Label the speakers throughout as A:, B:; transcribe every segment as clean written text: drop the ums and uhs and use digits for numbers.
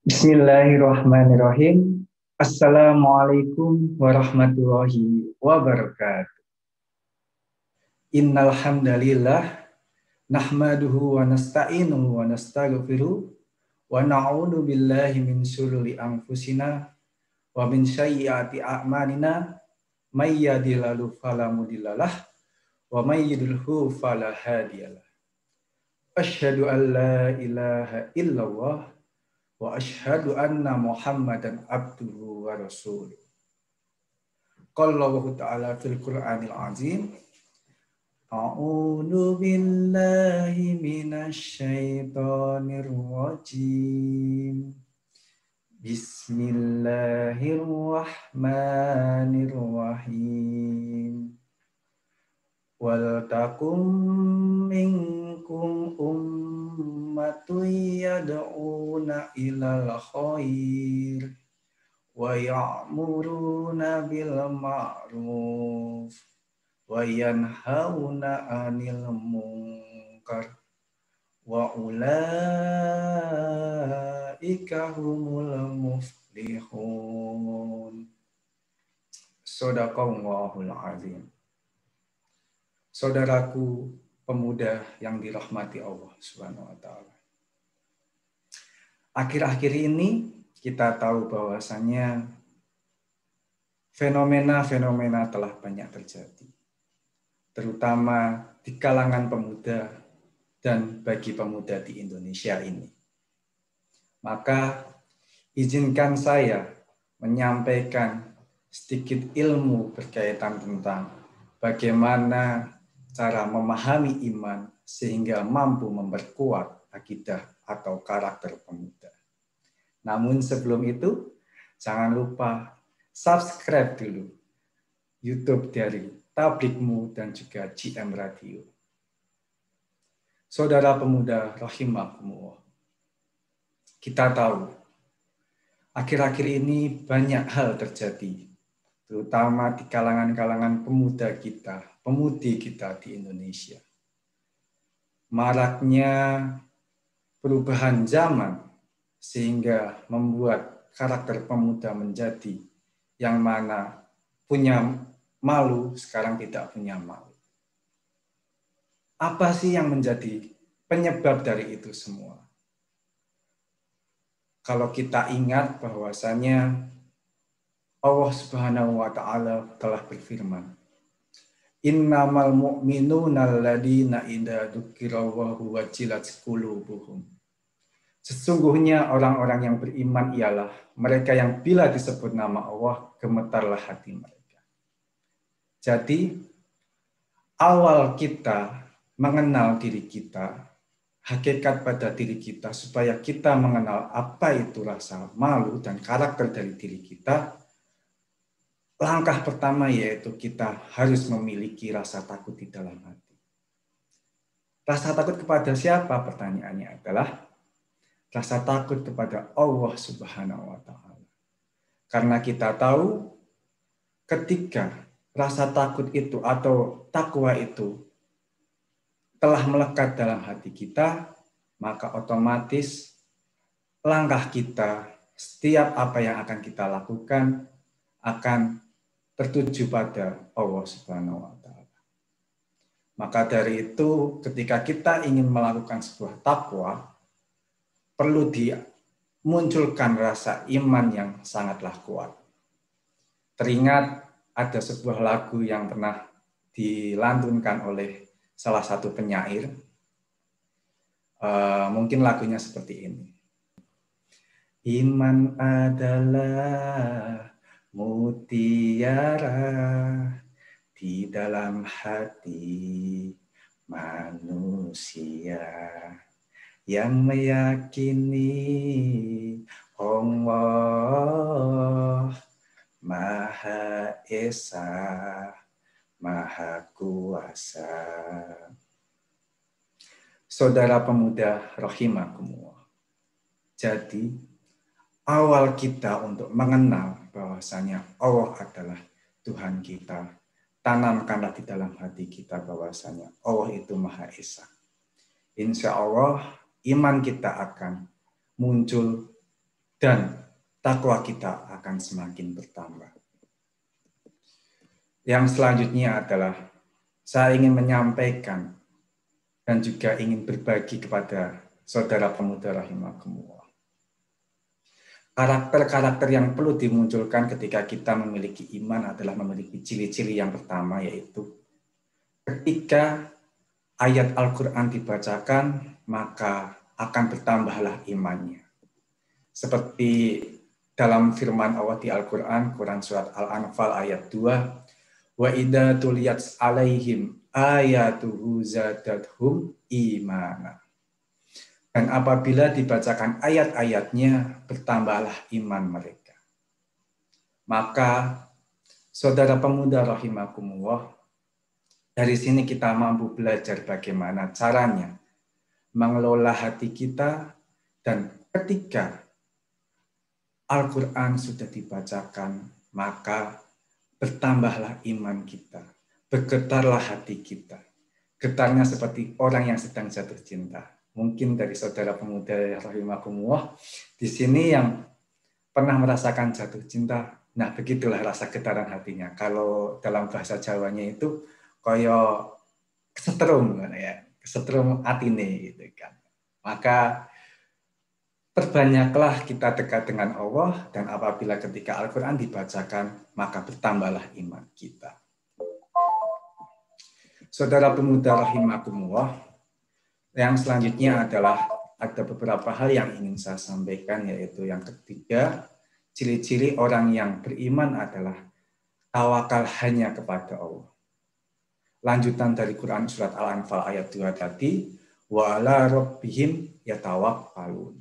A: Bismillahirrahmanirrahim. Assalamualaikum warahmatullahi wabarakatuh. Innal hamdalillah nahmaduhu wa nasta'inuhu wa nastaghfiruh wa na'udzu billahi min syururi anfusina wa min sayyiati a'malina may yahdihillahu fala mudhillalah wa may yudhlilhu fala hadiyalah. Asyhadu an la ilaha illallah wa asyhadu anna Muhammadan abduhu wa rasuluh. Qala Allah Ta'ala fil Qur'anil Azim. A'udzu billahi minasy syaithanir rajim. Bismillahirrahmanirrahim. Wal takum minkum ummatun yad'una ilal khair wa ya'muruna bil ma'ruf wa yanhauna 'anil munkar wa ulaika humul muflihun. Shadaqallahul azim. Saudaraku pemuda yang dirahmati Allah Subhanahu wa taala. Akhir-akhir ini kita tahu bahwasanya fenomena-fenomena telah banyak terjadi. Terutama di kalangan pemuda dan bagi pemuda di Indonesia ini. Maka izinkan saya menyampaikan sedikit ilmu berkaitan tentang bagaimana cara memahami iman sehingga mampu memperkuat akidah atau karakter pemuda. Namun sebelum itu, jangan lupa subscribe dulu YouTube dari Tablikmu dan juga GM Radio. Saudara pemuda rahimakumullah, kita tahu akhir-akhir ini banyak hal terjadi, terutama di kalangan-kalangan pemuda kita, pemudi kita di Indonesia. Maraknya perubahan zaman sehingga membuat karakter pemuda menjadi yang mana punya malu, sekarang tidak punya malu. Apa sih yang menjadi penyebab dari itu semua? Kalau kita ingat bahwasanya Allah Subhanahu wa taala telah berfirman, Innamal mu'minuna alladzina idza dzukirallahu wajilat qulubuhum. Sesungguhnya orang-orang yang beriman ialah mereka yang bila disebut nama Allah gemetarlah hati mereka. Jadi awal kita mengenal diri kita, hakikat pada diri kita supaya kita mengenal apa itu rasa malu dan karakter dari diri kita. Langkah pertama yaitu kita harus memiliki rasa takut di dalam hati. Rasa takut kepada siapa? Pertanyaannya adalah rasa takut kepada Allah Subhanahu wa taala. Karena kita tahu ketika rasa takut itu atau takwa itu telah melekat dalam hati kita, maka otomatis langkah kita, setiap apa yang akan kita lakukan akan tertuju pada Allah Subhanahu wa taala. Maka dari itu ketika kita ingin melakukan sebuah takwa, perlu dimunculkan rasa iman yang sangatlah kuat. Teringat ada sebuah lagu yang pernah dilantunkan oleh salah satu penyair. Mungkin lagunya seperti ini. Iman adalah mutiara di dalam hati manusia yang meyakini Allah Maha Esa, Maha Kuasa. Saudara pemuda rahimakumullah. Jadi awal kita untuk mengenal bahwasanya Allah adalah Tuhan kita, tanamkanlah di dalam hati kita bahwasanya Allah itu Maha Esa. Insya Allah iman kita akan muncul dan takwa kita akan semakin bertambah. Yang selanjutnya adalah saya ingin menyampaikan dan juga ingin berbagi kepada saudara pemuda rahimakumullah. Karakter-karakter yang perlu dimunculkan ketika kita memiliki iman adalah memiliki ciri-ciri yang pertama, yaitu ketika ayat Al-Quran dibacakan, maka akan bertambahlah imannya. Seperti dalam firman Allah di Al-Quran, Quran Surat Al-Anfal ayat 2, wa idza tuliyat alaihim ayatuhu zadathum imana. Dan apabila dibacakan ayat-ayatnya, bertambahlah iman mereka. Maka, saudara pemuda rahimakumullah, dari sini kita mampu belajar bagaimana caranya mengelola hati kita, dan ketika Al-Quran sudah dibacakan, maka bertambahlah iman kita, bergetarlah hati kita. Getarnya seperti orang yang sedang jatuh cinta. Mungkin dari saudara pemuda rahimakumullah di sini yang pernah merasakan jatuh cinta, nah begitulah rasa getaran hatinya. Kalau dalam bahasa Jawanya itu koyo kesetrum ya, kesetrum atine gitu kan. Maka perbanyaklah kita dekat dengan Allah, dan apabila ketika Al-Quran dibacakan, maka bertambahlah iman kita. Saudara pemuda rahimakumullah, yang selanjutnya adalah ada beberapa hal yang ingin saya sampaikan, yaitu yang ketiga, ciri-ciri orang yang beriman adalah tawakal hanya kepada Allah. Lanjutan dari Quran Surat Al-Anfal ayat 2 tadi, wa ala rabbihim yatawakkalun.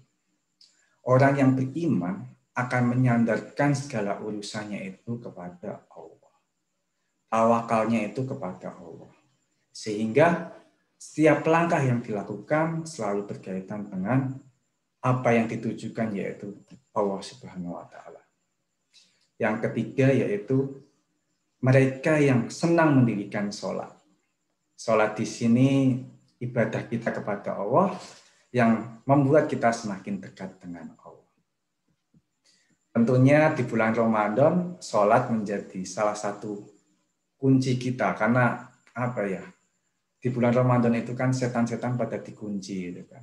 A: Orang yang beriman akan menyandarkan segala urusannya itu kepada Allah. Tawakalnya itu kepada Allah. Sehingga setiap langkah yang dilakukan selalu berkaitan dengan apa yang ditujukan, yaitu Allah Subhanahu wa Ta'ala. Yang ketiga yaitu mereka yang senang mendirikan sholat. Sholat di sini ibadah kita kepada Allah yang membuat kita semakin dekat dengan Allah. Tentunya di bulan Ramadan, sholat menjadi salah satu kunci kita, karena apa ya? Di bulan Ramadan itu kan setan-setan pada dikunci, gitu kan.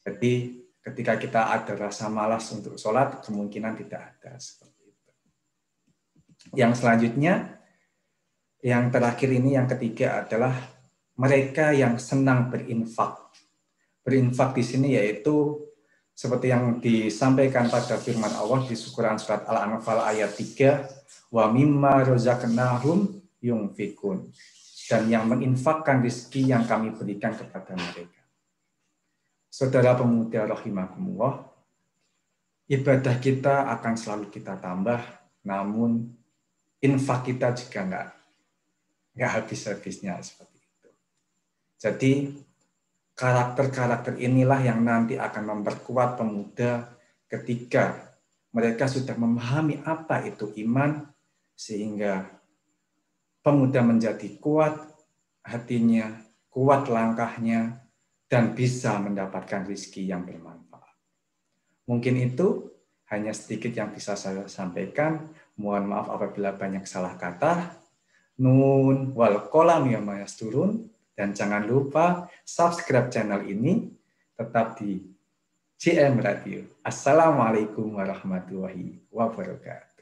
A: Jadi ketika kita ada rasa malas untuk sholat, kemungkinan tidak ada seperti itu. Yang selanjutnya, yang terakhir ini, yang ketiga adalah mereka yang senang berinfak. Berinfak di sini yaitu seperti yang disampaikan pada firman Allah di Quran Surat Al-Anfal ayat 3, wa mimma razaqnahum yunfikun. Dan yang menginfakkan rezeki yang kami berikan kepada mereka. Saudara pemuda rahimakumullah, ibadah kita akan selalu kita tambah, namun infak kita juga nggak habis-habisnya seperti itu. Jadi karakter-karakter inilah yang nanti akan memperkuat pemuda ketika mereka sudah memahami apa itu iman, sehingga pemuda menjadi kuat hatinya, kuat langkahnya, dan bisa mendapatkan rezeki yang bermanfaat. Mungkin itu hanya sedikit yang bisa saya sampaikan. Mohon maaf apabila banyak salah kata. Nun wal qalam yama yasturun. Dan jangan lupa subscribe channel ini, tetap di JM Radio. Assalamualaikum warahmatullahi wabarakatuh.